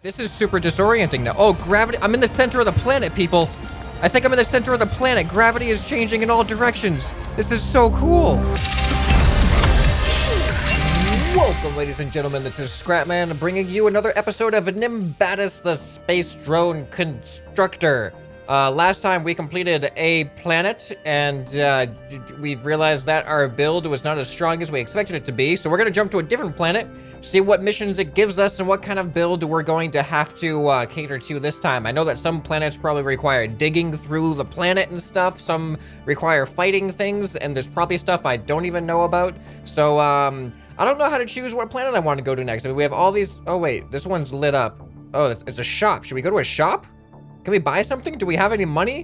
This is super disorienting now. Oh, gravity. I'm in the center of the planet, people. I think I'm in the center of the planet. Gravity is changing in all directions. This is so cool. Welcome, ladies and gentlemen. This is ScrapMan bringing you another episode of Nimbatus, the Space Drone Constructor. Last time we completed a planet, and we've realized that our build was not as strong as we expected it to be. So we're going to jump to a different planet, see what missions it gives us, and what kind of build we're going to have to cater to this time. I know that some planets probably require digging through the planet and stuff. Some require fighting things, and there's probably stuff I don't even know about. So, I don't know how to choose what planet I want to go to next. I mean, we have all these... Oh, wait. This one's lit up. Oh, it's a shop. Should we go to a shop? Can we buy something? Do we have any money?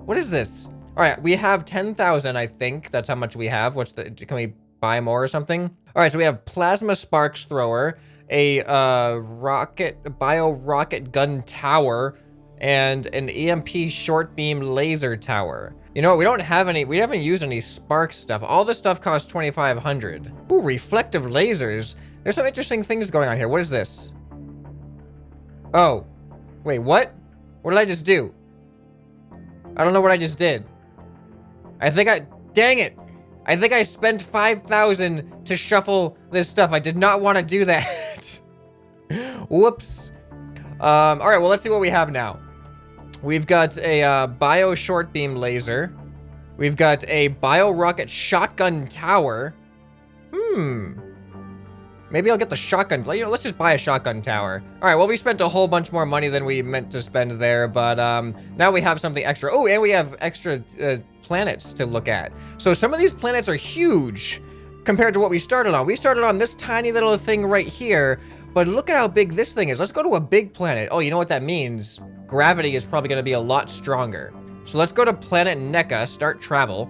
What is this? All right, we have 10,000, I think. That's how much we have. Can we buy more or something? All right, so we have plasma sparks thrower, a bio rocket gun tower, and an EMP short beam laser tower. You know what? We haven't used any spark stuff. All this stuff costs 2,500. Ooh, reflective lasers. There's some interesting things going on here. What is this? Oh, wait, what? What did I just do? I don't know what I just did. Dang it. I think I spent 5,000 to shuffle this stuff. I did not want to do that. Whoops. All right, well, let's see what we have now. We've got a bio short beam laser. We've got a bio rocket shotgun tower. Maybe I'll get the shotgun. You know, let's just buy a shotgun tower. All right, well, we spent a whole bunch more money than we meant to spend there, but now we have something extra. Oh, and we have extra planets to look at. So some of these planets are huge compared to what we started on. We started on this tiny little thing right here, but look at how big this thing is. Let's go to a big planet. Oh, you know what that means? Gravity is probably going to be a lot stronger. So let's go to planet NECA, start travel.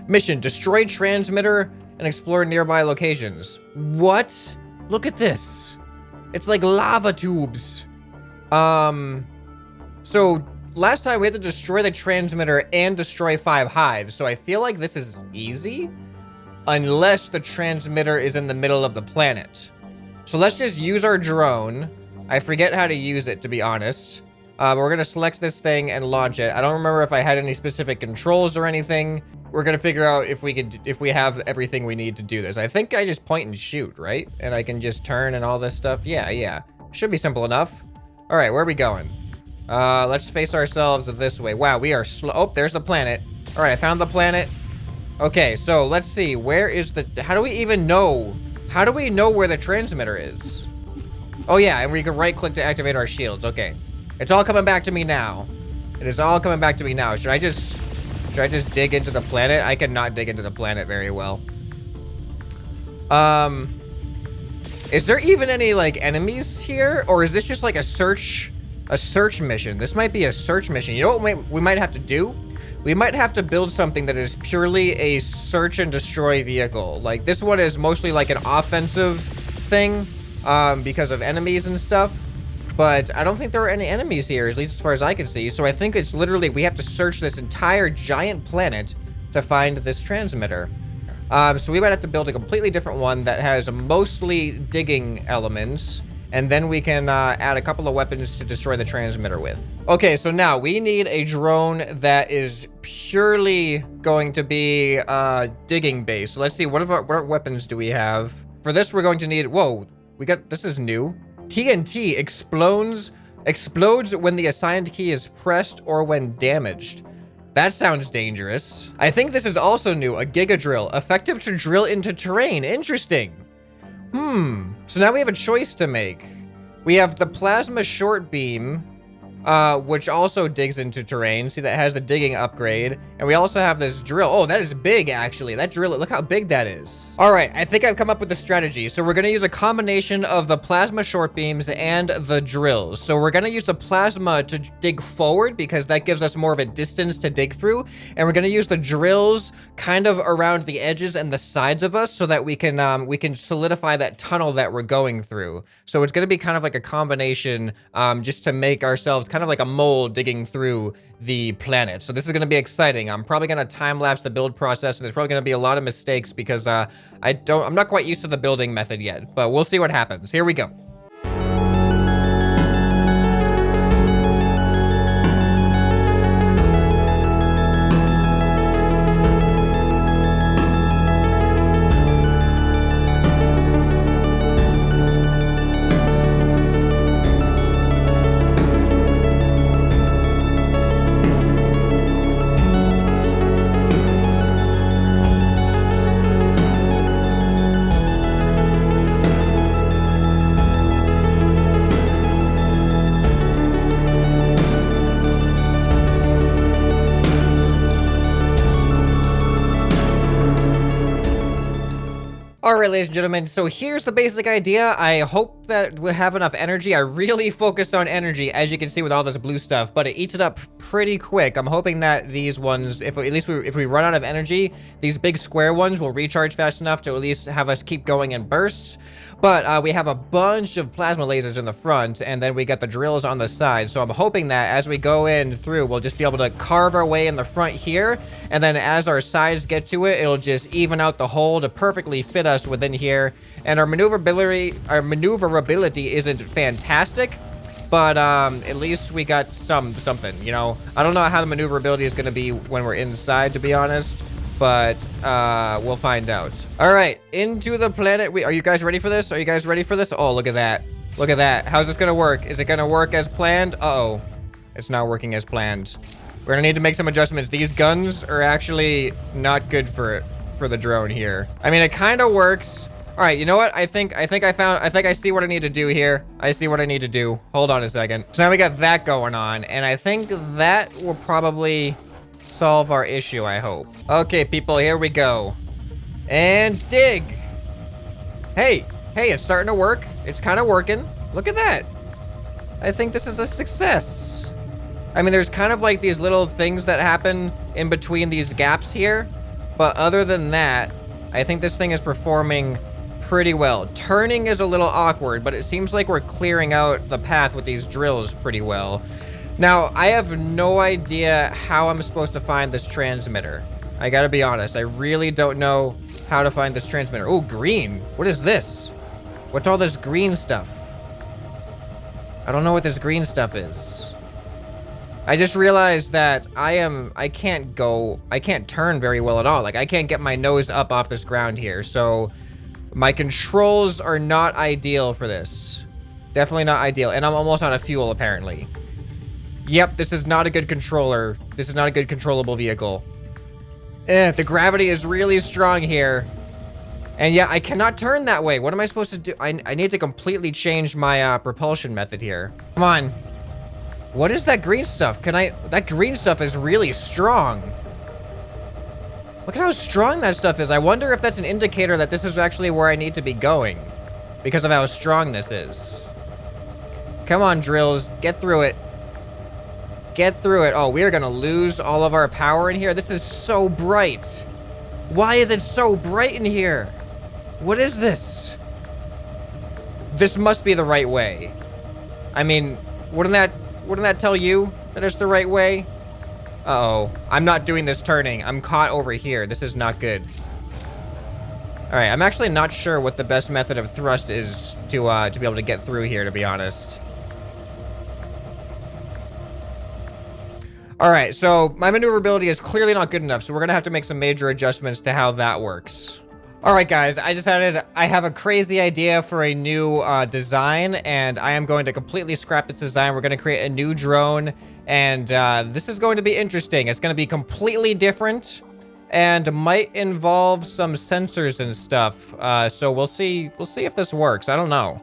Mission, destroy transmitter and explore nearby locations. What? Look at this. It's like lava tubes. So last time we had to destroy the transmitter and destroy 5 hives. So I feel like this is easy unless the transmitter is in the middle of the planet. So let's just use our drone. I forget how to use it, to be honest. We're gonna select this thing and launch it. I don't remember if I had any specific controls or anything. We're gonna figure out if we have everything we need to do this. I think I just point and shoot, right? And I can just turn and all this stuff. Yeah. Should be simple enough. All right, where are we going? Let's face ourselves this way. Wow, we are slow. Oh, there's the planet. All right, I found the planet. Okay, so let's see. Where is the... How do we even know? How do we know where the transmitter is? Oh, yeah, and we can right-click to activate our shields. Okay. It's all coming back to me now. It is all coming back to me now. Should I just dig into the planet? I cannot dig into the planet very well. Is there even any, like, enemies here? Or is this just, like, a search mission? This might be a search mission. You know what we might have to do? We might have to build something that is purely a search and destroy vehicle. Like, this one is mostly, like, an offensive thing, because of enemies and stuff. But I don't think there are any enemies here, at least as far as I can see. So I think it's literally, we have to search this entire giant planet to find this transmitter. So we might have to build a completely different one that has mostly digging elements. And then we can add a couple of weapons to destroy the transmitter with. Okay, so now we need a drone that is purely going to be digging based. So let's see, what weapons do we have? For this, we're going to need, whoa, this is new. TNT explodes when the assigned key is pressed or when damaged. That sounds dangerous. I think this is also new, a giga drill, effective to drill into terrain. Interesting. So now we have a choice to make. We have the plasma short beam, which also digs into terrain. See, that has the digging upgrade. And we also have this drill. Oh, that is big, actually. That drill, look how big that is. All right, I think I've come up with a strategy. So we're going to use a combination of the plasma short beams and the drills. So we're going to use the plasma to dig forward because that gives us more of a distance to dig through. And we're going to use the drills kind of around the edges and the sides of us so that we can solidify that tunnel that we're going through. So it's going to be kind of like a combination just to make ourselves kind of like a mole digging through the planet. So this is going to be exciting. I'm probably going to time lapse the build process, and there's probably going to be a lot of mistakes because I'm not quite used to the building method yet, but we'll see what happens. Here we go. Alright, ladies and gentlemen, so here's the basic idea. I hope that we have enough energy. I really focused on energy, as you can see with all this blue stuff, but it eats it up pretty quick. I'm hoping that these ones, if we run out of energy, these big square ones will recharge fast enough to at least have us keep going in bursts. But we have a bunch of plasma lasers in the front, and then we got the drills on the side. So I'm hoping that as we go in through, we'll just be able to carve our way in the front here, and then as our sides get to it, it'll just even out the hole to perfectly fit us within here. And our maneuverability isn't fantastic, but at least we got something, you know. I don't know how the maneuverability is going to be when we're inside, to be honest, but we'll find out. All right, into the planet. Are you guys ready for this? Are you guys ready for this? Oh, look at that. Look at that. How's this going to work? Is it going to work as planned? Uh-oh. It's not working as planned. We're going to need to make some adjustments. These guns are actually not good for the drone here. I mean, it kind of works. All right, you know what? I think I see what I need to do here. I see what I need to do. Hold on a second. So now we got that going on, and I think that will probably solve our issue, I hope. Okay, people, here we go. And dig. Hey, it's starting to work. It's kind of working. Look at that. I think this is a success. I mean, there's kind of like these little things that happen in between these gaps here. But other than that, I think this thing is performing pretty well. Turning is a little awkward, but it seems like we're clearing out the path with these drills pretty well. Now, I have no idea how I'm supposed to find this transmitter. I gotta be honest, I really don't know how to find this transmitter. Oh, green. What is this? What's all this green stuff? I don't know what this green stuff is. I just realized that I can't turn very well at all. Like, I can't get my nose up off this ground here. So my controls are not ideal for this. Definitely not ideal. And I'm almost out of fuel, apparently. Yep, this is not a good controller. This is not a good controllable vehicle. The gravity is really strong here. And yeah, I cannot turn that way. What am I supposed to do? I need to completely change my propulsion method here. Come on. What is that green stuff? That green stuff is really strong. Look at how strong that stuff is. I wonder if that's an indicator that this is actually where I need to be going because of how strong this is. Come on, drills. Get through it. Get through it. Oh, we're gonna lose all of our power in here. This is so bright. Why is it so bright in here? What is this? This must be the right way. I mean, wouldn't that tell you that it's the right way? Uh-oh. I'm not doing this turning. I'm caught over here. This is not good. All right, I'm actually not sure what the best method of thrust is to be able to get through here, to be honest. All right, so my maneuverability is clearly not good enough, so we're gonna have to make some major adjustments to how that works. All right, guys, I have a crazy idea for a new design, and I am going to completely scrap this design. We're gonna create a new drone, and this is going to be interesting. It's gonna be completely different, and might involve some sensors and stuff. So we'll see if this works. I don't know.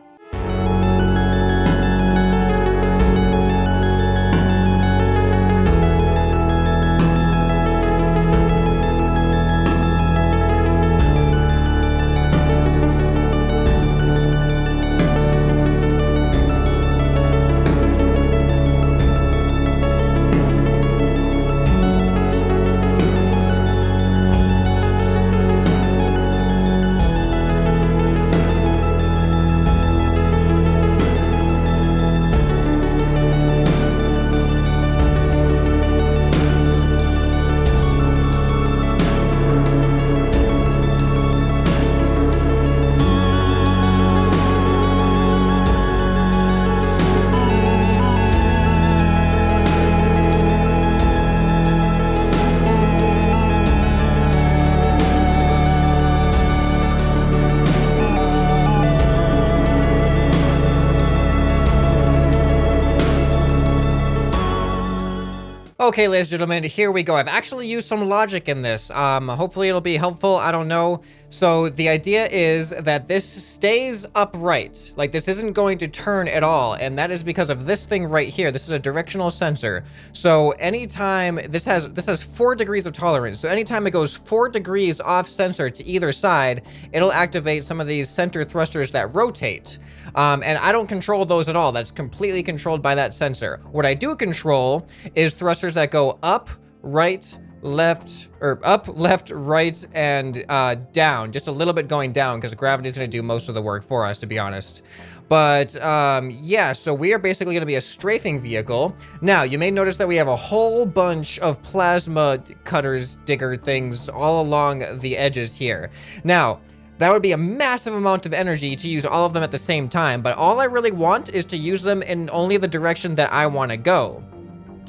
Okay, ladies and gentlemen, here we go. I've actually used some logic in this. Hopefully it'll be helpful. I don't know. So the idea is that this stays upright. Like, this isn't going to turn at all. And that is because of this thing right here. This is a directional sensor. So anytime this has 4 degrees of tolerance. So anytime it goes 4 degrees off sensor to either side, it'll activate some of these center thrusters that rotate. And I don't control those at all. That's completely controlled by that sensor. What I do control is thrusters that go up, right, left, or up, left, right, and down. Just a little bit going down because gravity is going to do most of the work for us, to be honest. But yeah, so we are basically going to be a strafing vehicle. Now, you may notice that we have a whole bunch of plasma cutters, digger things all along the edges here. Now, that would be a massive amount of energy to use all of them at the same time, but all I really want is to use them in only the direction that I want to go.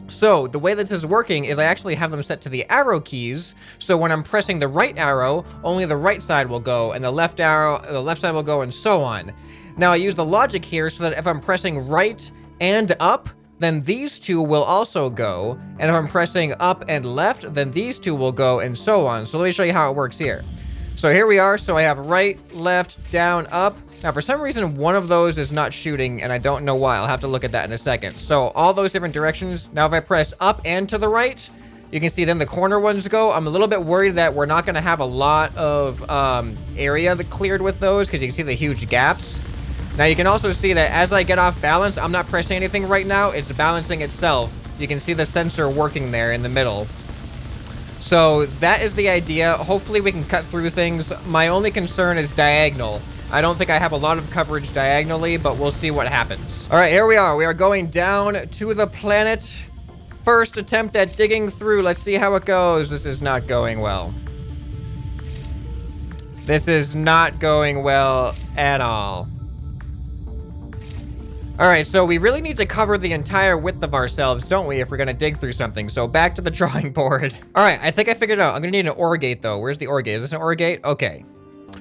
So the way this is working is I actually have them set to the arrow keys. So when I'm pressing the right arrow, only the right side will go, and the left side will go, and so on. Now I use the logic here so that if I'm pressing right and up, then these two will also go. And if I'm pressing up and left, then these two will go, and so on. So let me show you how it works here. So here we are. So I have right, left, down, up. Now, for some reason, one of those is not shooting, and I don't know why. I'll have to look at that in a second. So all those different directions. Now, if I press up and to the right, you can see then the corner ones go. I'm a little bit worried that we're not going to have a lot of area cleared with those because you can see the huge gaps. Now, you can also see that as I get off balance, I'm not pressing anything right now. It's balancing itself. You can see the sensor working there in the middle. So that is the idea. Hopefully we can cut through things. My only concern is diagonal. I don't think I have a lot of coverage diagonally, but we'll see what happens. All right, here we are. We are going down to the planet. First attempt at digging through. Let's see how it goes. This is not going well. This is not going well at all. All right, so we really need to cover the entire width of ourselves, don't we, if we're going to dig through something? So back to the drawing board. All right, I think I figured it out. I'm going to need an OR gate, though. Where's the OR gate? Is this an OR gate? Okay.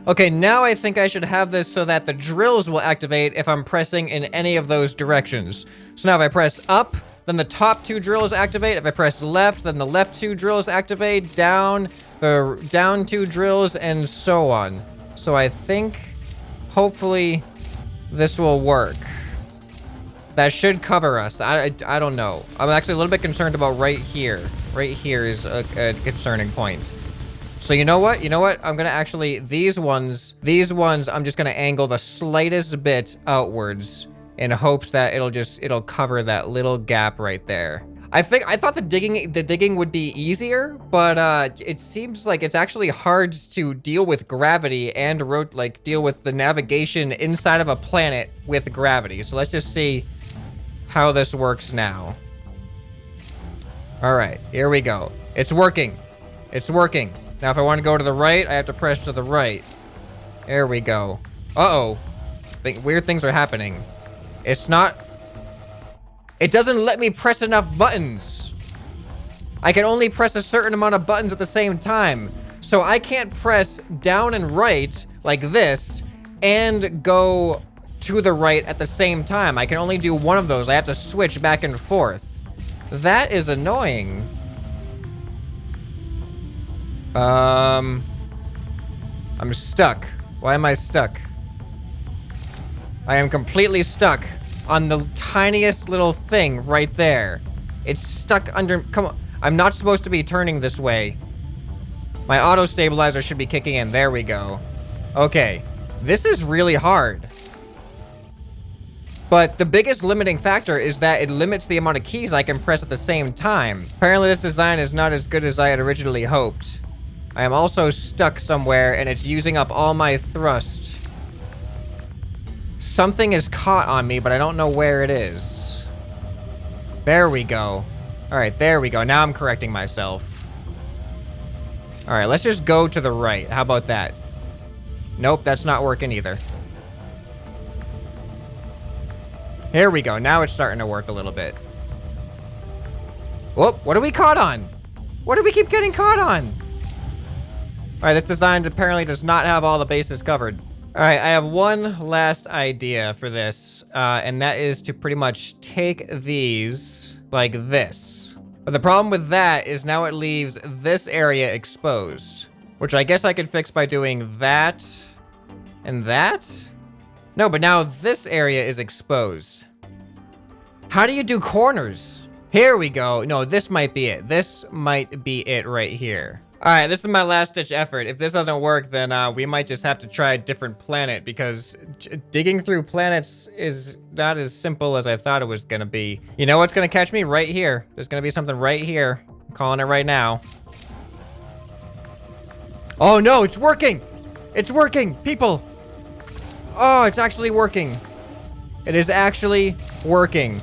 Okay, now I think I should have this so that the drills will activate if I'm pressing in any of those directions. So now if I press up, then the top 2 drills activate. If I press left, then the left 2 drills activate. Down, the down 2 drills, and so on. So I think, hopefully, this will work. That should cover us. I don't know. I'm actually a little bit concerned about right here. Right here is a concerning point. So you know what? You know what? I'm going to actually, these ones, I'm just going to angle the slightest bit outwards in hopes that it'll cover that little gap right there. I thought the digging would be easier, but it seems like it's actually hard to deal with gravity and deal with the navigation inside of a planet with gravity. So let's just see how this works now. All right, here we go. It's working. It's working. Now, if I want to go to the right, I have to press to the right. There we go. Uh-oh. Weird things are happening. It doesn't let me press enough buttons. I can only press a certain amount of buttons at the same time. So I can't press down and right like this and go to the right at the same time. I can only do one of those. I have to switch back and forth. That is annoying. I'm stuck. Why am I stuck? I am completely stuck on the tiniest little thing right there. It's stuck under, come on. I'm not supposed to be turning this way. My auto stabilizer should be kicking in. There we go. Okay. This is really hard. But the biggest limiting factor is that it limits the amount of keys I can press at the same time. Apparently this design is not as good as I had originally hoped. I am also stuck somewhere and it's using up all my thrust. Something is caught on me, but I don't know where it is. There we go. All right, there we go. Now I'm correcting myself. All right, let's just go to the right. How about that? Nope, that's not working either. Here we go. Now it's starting to work a little bit. Whoop, what are we caught on? What do we keep getting caught on? All right, this design apparently does not have all the bases covered. All right, I have one last idea for this, and that is to pretty much take these like this. But the problem with that is now it leaves this area exposed, which I guess I could fix by doing that and that. No, but now this area is exposed. How do you do corners? Here we go. No, this might be it. This might be it right here. All right, this is my last ditch effort. If this doesn't work, then we might just have to try a different planet because digging through planets is not as simple as I thought it was gonna be. You know what's gonna catch me? Right here. There's gonna be something right here. I'm calling it right now. Oh no, it's working! It's working, people! Oh, it's actually working. It is actually working.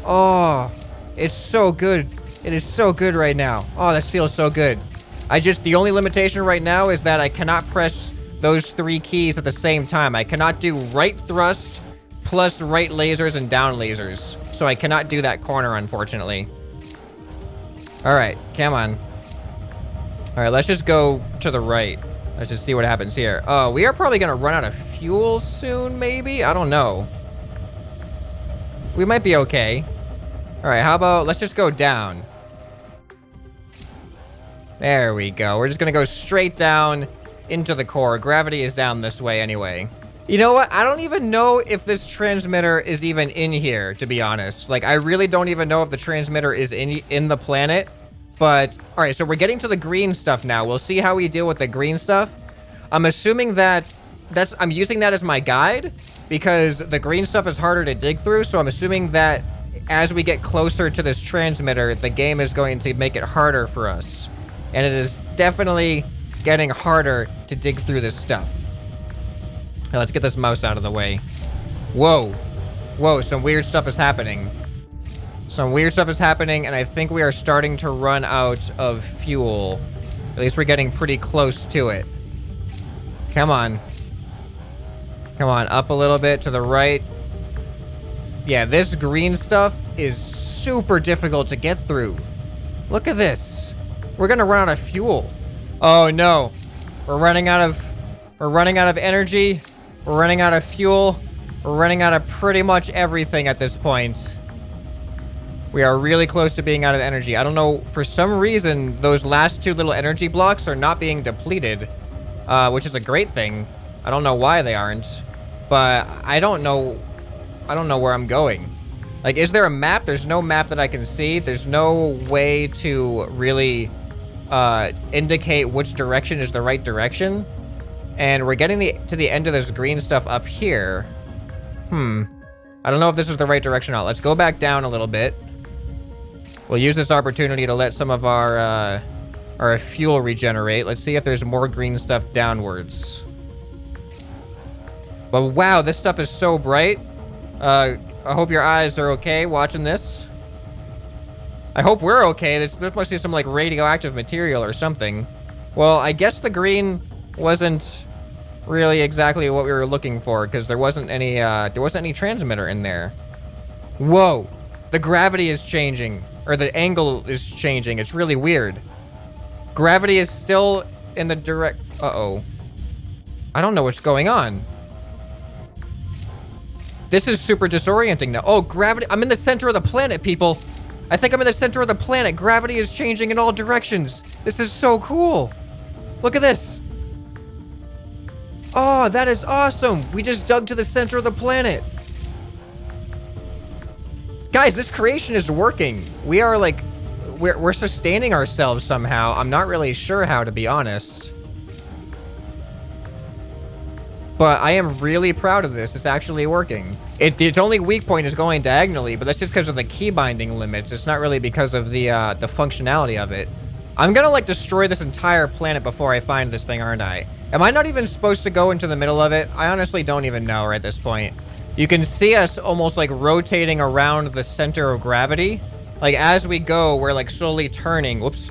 Oh, it's so good. It is so good right now. Oh, this feels so good. The only limitation right now is that I cannot press those 3 keys at the same time. I cannot do right thrust plus right lasers and down lasers. So I cannot do that corner, unfortunately. All right, come on. All right, let's just go to the right. Let's just see what happens here. Oh, we are probably gonna run out of fuel soon, maybe? I don't know. We might be okay. All right, how about, let's just go down. There we go. We're just gonna go straight down into the core. Gravity is down this way anyway. You know what? I don't even know if this transmitter is even in here, to be honest. Like, I really don't even know if the transmitter is in the planet. But, all right, so we're getting to the green stuff now. We'll see how we deal with the green stuff. I'm assuming that I'm using that as my guide because the green stuff is harder to dig through. So I'm assuming that as we get closer to this transmitter, the game is going to make it harder for us. And it is definitely getting harder to dig through this stuff. Now, let's get this mouse out of the way. Whoa. Whoa, some weird stuff is happening. Some weird stuff is happening, and I think we are starting to run out of fuel. At least we're getting pretty close to it. Come on. Come on, up a little bit to the right. Yeah, this green stuff is super difficult to get through. Look at this. We're gonna run out of fuel. Oh no. We're running out of energy. We're running out of fuel. We're running out of pretty much everything at this point. We are really close to being out of energy. I don't know, for some reason, those last 2 little energy blocks are not being depleted, which is a great thing. I don't know why they aren't, but I don't know where I'm going. Like, is there a map? There's no map that I can see. There's no way to really indicate which direction is the right direction. And we're getting to the end of this green stuff up here. I don't know if this is the right direction or not. Let's go back down a little bit. We'll use this opportunity to let some of our fuel regenerate. Let's see if there's more green stuff downwards. But wow, this stuff is so bright. I hope your eyes are okay watching this. I hope we're okay. This must be some like radioactive material or something. Well, I guess the green wasn't really exactly what we were looking for because there wasn't any transmitter in there. Whoa, the gravity is changing, or the angle is changing. It's really weird. Gravity is still in the direct. Uh-oh. I don't know what's going on. This is super disorienting now. Oh, gravity. I'm in the center of the planet, people. I think I'm in the center of the planet. Gravity is changing in all directions. This is so cool. Look at this. Oh, that is awesome. We just dug to the center of the planet. Guys, this creation is working. We are like, we're sustaining ourselves somehow. I'm not really sure how, to be honest. But I am really proud of this. It's actually working. Its only weak point is going diagonally, but that's just because of the key binding limits. It's not really because of the functionality of it. I'm gonna like destroy this entire planet before I find this thing, aren't I? Am I not even supposed to go into the middle of it? I honestly don't even know right at this point. You can see us almost like rotating around the center of gravity. Like as we go, we're like slowly turning. Whoops.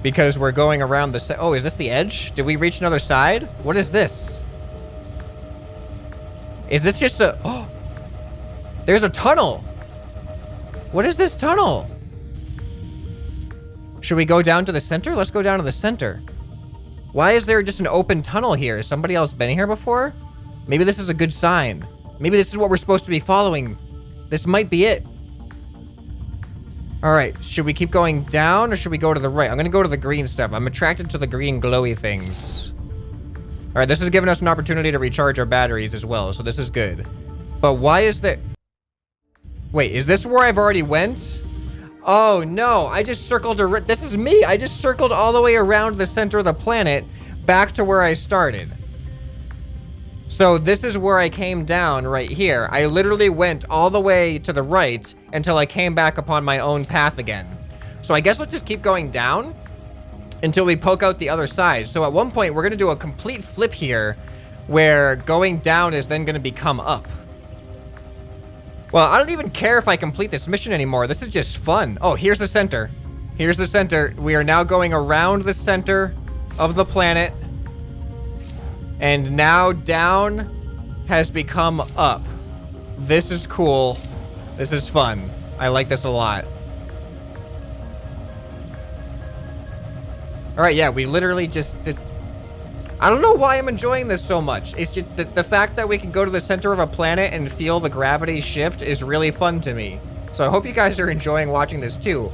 Because we're going around the... Oh, is this the edge? Did we reach another side? What is this? Is this just a... Oh, there's a tunnel. What is this tunnel? Should we go down to the center? Let's go down to the center. Why is there just an open tunnel here? Has somebody else been here before? Maybe this is a good sign. Maybe this is what we're supposed to be following. This might be it. All right, should we keep going down or should we go to the right? I'm gonna go to the green stuff. I'm attracted to the green glowy things. All right, this is giving us an opportunity to recharge our batteries as well, so this is good. But why is there... Wait, is this where I've already went? Oh no, I just circled a... This is me. I just circled all the way around the center of the planet back to where I started. So this is where I came down right here. I literally went all the way to the right until I came back upon my own path again. So I guess let's just keep going down until we poke out the other side. So at one point, we're going to do a complete flip here where going down is then going to become up. Well, I don't even care if I complete this mission anymore. This is just fun. Oh, here's the center. Here's the center. We are now going around the center of the planet. And now down has become up. This is cool. This is fun. I like this a lot. All right, yeah, we literally just... I don't know why I'm enjoying this so much. It's just the fact that we can go to the center of a planet and feel the gravity shift is really fun to me. So I hope you guys are enjoying watching this too.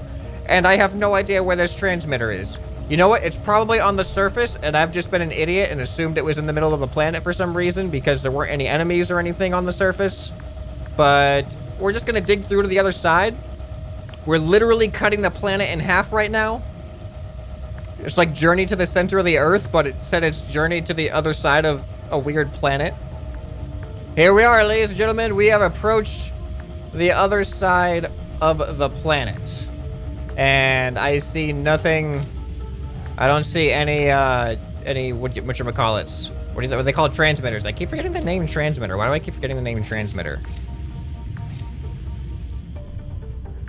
And I have no idea where this transmitter is. You know what? It's probably on the surface, and I've just been an idiot and assumed it was in the middle of the planet for some reason because there weren't any enemies or anything on the surface. But we're just going to dig through to the other side. We're literally cutting the planet in half right now. It's like Journey to the Center of the Earth, but it said it's Journey to the other side of a weird planet. Here we are, ladies and gentlemen. We have approached the other side of the planet. And I see nothing... I don't see any whatchamacallits. What are they called? Transmitters. I keep forgetting the name transmitter. Why do I keep forgetting the name transmitter?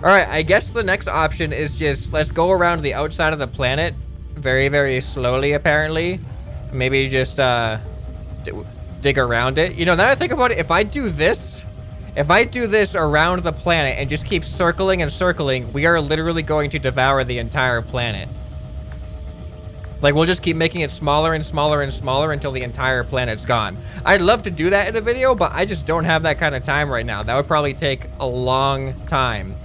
All right, I guess the next option is just let's go around the outside of the planet very, very slowly, apparently. Maybe just dig around it. You know, now that I think about it, if I do this around the planet and just keep circling and circling, we are literally going to devour the entire planet. Like, we'll just keep making it smaller and smaller and smaller until the entire planet's gone. I'd love to do that in a video, but I just don't have that kind of time right now. That would probably take a long time.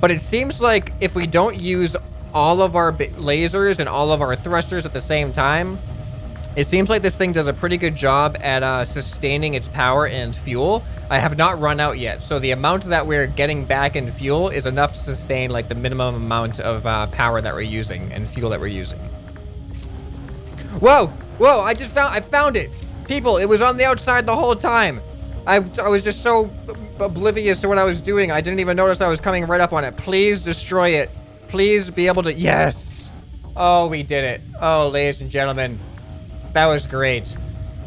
But it seems like if we don't use all of our lasers and all of our thrusters at the same time, it seems like this thing does a pretty good job at sustaining its power and fuel. I have not run out yet, so the amount that we're getting back in fuel is enough to sustain like the minimum amount of power that we're using and fuel that we're using. Whoa! Whoa! I found it! People, it was on the outside the whole time. I was just so oblivious to what I was doing. I didn't even notice I was coming right up on it. Please destroy it. Please be able to... Yes! Oh, we did it. Oh, ladies and gentlemen. That was great.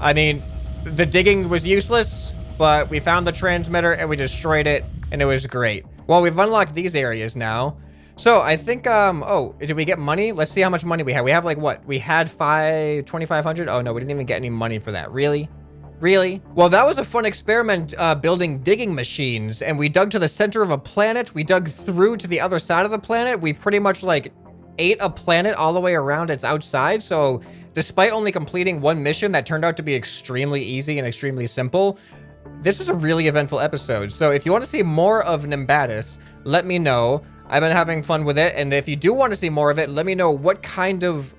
I mean, the digging was useless, but we found the transmitter and we destroyed it, and it was great. Well, we've unlocked these areas now. So I think, oh, did we get money? Let's see how much money we have. We have like what? We had 2,500? Oh no, we didn't even get any money for that. Really? Really? Well, that was a fun experiment building digging machines, and we dug to the center of a planet. We dug through to the other side of the planet. We pretty much like ate a planet all the way around its outside. So despite only completing one mission that turned out to be extremely easy and extremely simple, this is a really eventful episode. So if you want to see more of Nimbatus, let me know. I've been having fun with it, and if you do want to see more of it, let me know what kind of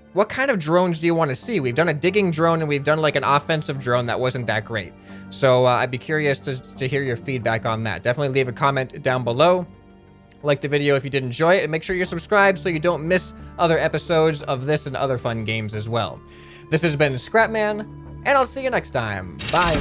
drones do you want to see. We've done a digging drone, and we've done like an offensive drone that wasn't that great. So I'd be curious to hear your feedback on that. Definitely leave a comment down below. Like the video if you did enjoy it, and make sure you're subscribed so you don't miss other episodes of this and other fun games as well. This has been ScrapMan, and I'll see you next time. Bye.